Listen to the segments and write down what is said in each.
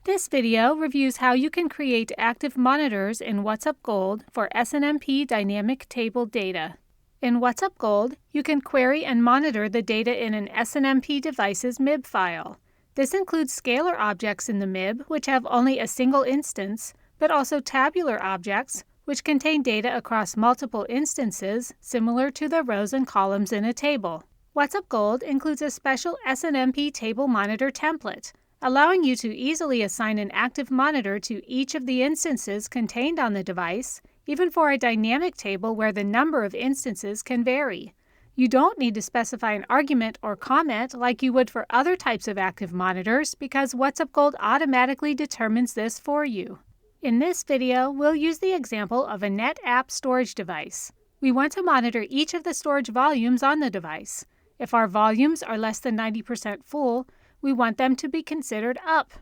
This video reviews how you can create active monitors in WhatsUp Gold for SNMP dynamic table data. In WhatsUp Gold, you can query and monitor the data in an SNMP device's MIB file. This includes scalar objects in the MIB, which have only a single instance, but also tabular objects, which contain data across multiple instances, similar to the rows and columns in a table. WhatsUp Gold includes a special SNMP table monitor template, allowing you to easily assign an active monitor to each of the instances contained on the device, even for a dynamic table where the number of instances can vary. You don't need to specify an argument or comment like you would for other types of active monitors because WhatsUp Gold automatically determines this for you. In this video, we'll use the example of a NetApp storage device. We want to monitor each of the storage volumes on the device. If our volumes are less than 90% full, we want them to be considered up.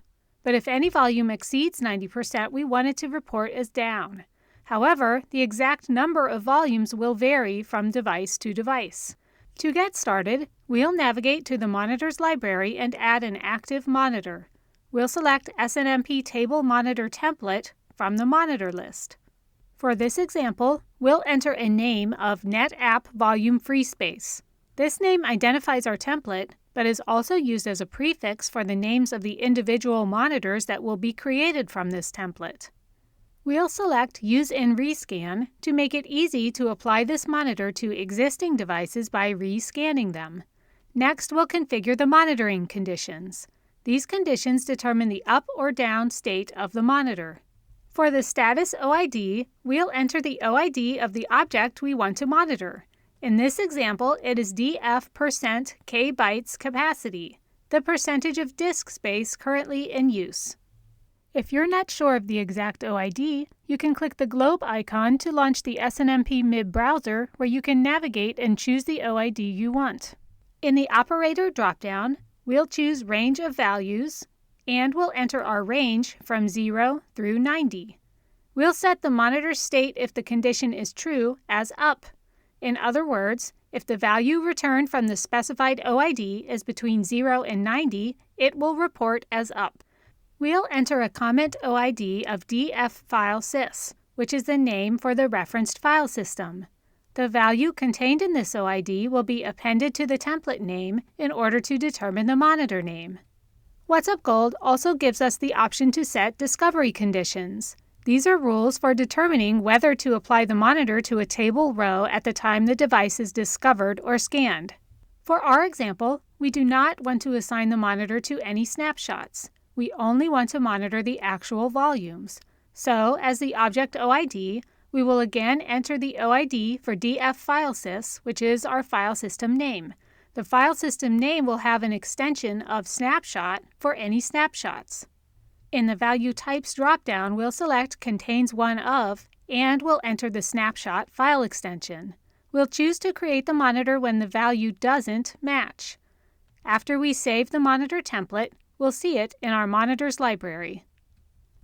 But if any volume exceeds 90%, we want it to report as down. However, the exact number of volumes will vary from device to device. To get started, we'll navigate to the Monitors library and add an active monitor. We'll select SNMP Table Monitor Template from the Monitor list. For this example, we'll enter a name of NetApp Volume Free Space. This name identifies our template, but is also used as a prefix for the names of the individual monitors that will be created from this template. We'll select Use in Rescan to make it easy to apply this monitor to existing devices by rescanning them. Next, we'll configure the monitoring conditions. These conditions determine the up or down state of the monitor. For the status OID, we'll enter the OID of the object we want to monitor. In this example, it is df% bytes capacity, the percentage of disk space currently in use. If you're not sure of the exact OID, you can click the globe icon to launch the SNMP MIB browser where you can navigate and choose the OID you want. In the Operator dropdown, we'll choose Range of Values, and we'll enter our range from 0 through 90. We'll set the monitor state if the condition is true as up. In other words, if the value returned from the specified OID is between 0 and 90, it will report as up. We'll enter a comment OID of df_file_sys, which is the name for the referenced file system. The value contained in this OID will be appended to the template name in order to determine the monitor name. WhatsUp Gold also gives us the option to set discovery conditions. These are rules for determining whether to apply the monitor to a table row at the time the device is discovered or scanned. For our example, we do not want to assign the monitor to any snapshots. We only want to monitor the actual volumes. So, as the object OID, we will again enter the OID for df_file_sys, which is our file system name. The file system name will have an extension of snapshot for any snapshots. In the Value Types dropdown, we'll select Contains one of, and we'll enter the snapshot file extension. We'll choose to create the monitor when the value doesn't match. After we save the monitor template, we'll see it in our Monitors library.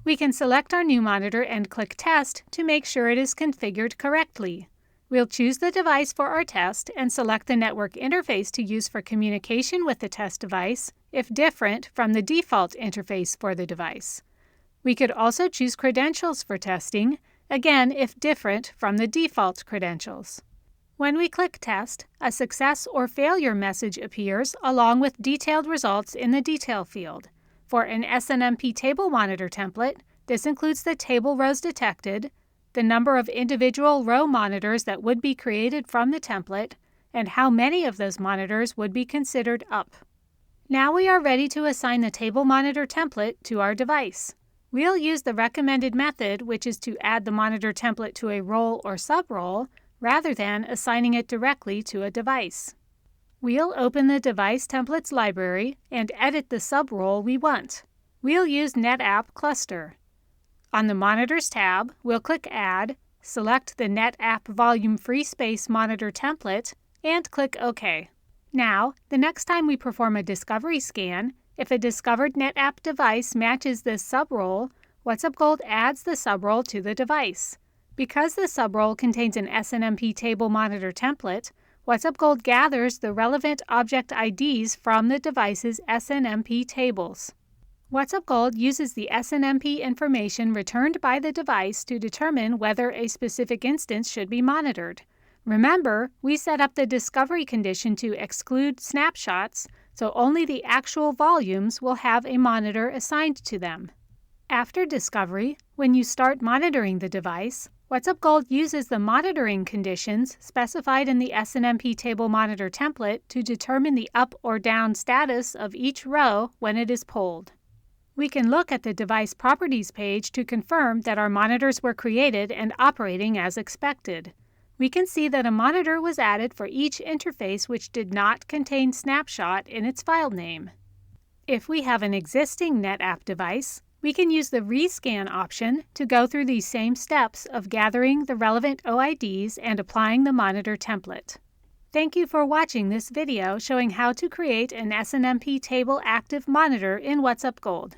We can select our new monitor and click Test to make sure it is configured correctly. We'll choose the device for our test and select the network interface to use for communication with the test device, if different from the default interface for the device. We could also choose credentials for testing, again if different from the default credentials. When we click Test, a success or failure message appears along with detailed results in the detail field. For an SNMP table monitor template, this includes the table rows detected, the number of individual row monitors that would be created from the template, and how many of those monitors would be considered up. Now we are ready to assign the table monitor template to our device. We'll use the recommended method, which is to add the monitor template to a role or subrole, rather than assigning it directly to a device. We'll open the Device Templates library and edit the subrole we want. We'll use NetApp Cluster. On the Monitors tab, we'll click Add, select the NetApp Volume Free Space Monitor template, and click OK. Now, the next time we perform a discovery scan, if a discovered NetApp device matches this subrole, WhatsUp Gold adds the subrole to the device. Because the subrole contains an SNMP table monitor template, WhatsUp Gold gathers the relevant object IDs from the device's SNMP tables. WhatsUp Gold uses the SNMP information returned by the device to determine whether a specific instance should be monitored. Remember, we set up the discovery condition to exclude snapshots, so only the actual volumes will have a monitor assigned to them. After discovery, when you start monitoring the device, WhatsUp Gold uses the monitoring conditions specified in the SNMP table monitor template to determine the up or down status of each row when it is pulled. We can look at the Device Properties page to confirm that our monitors were created and operating as expected. We can see that a monitor was added for each interface which did not contain snapshot in its file name. If we have an existing NetApp device, we can use the Rescan option to go through these same steps of gathering the relevant OIDs and applying the monitor template. Thank you for watching this video showing how to create an SNMP table active monitor in WhatsUp Gold.